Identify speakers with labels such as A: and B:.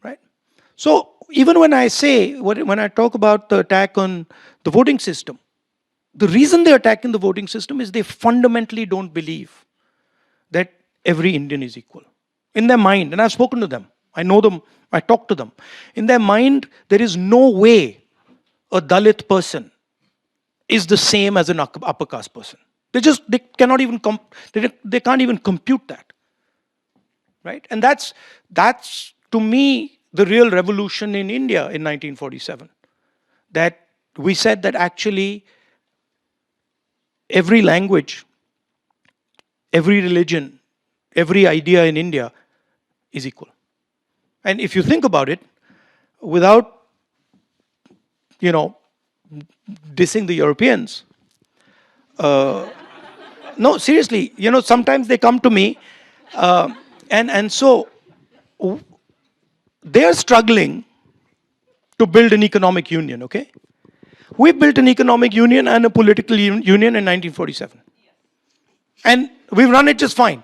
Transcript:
A: right? So even when I say, when I talk about the attack on the voting system, the reason they're attacking the voting system is they fundamentally don't believe that every Indian is equal. In their mind, and I've spoken to them, I know them, I talk to them. In their mind, there is no way a Dalit person is the same as an upper caste person. They cannot even they can't even compute that, right? And that's to me the real revolution in India in 1947. That we said that actually every language, every religion, every idea in India is equal. And if you think about it, without, you know, dissing the Europeans, no, seriously, sometimes they come to me, and so they're struggling to build an economic union, okay? We built an economic union and a political union in 1947. And we've run it just fine.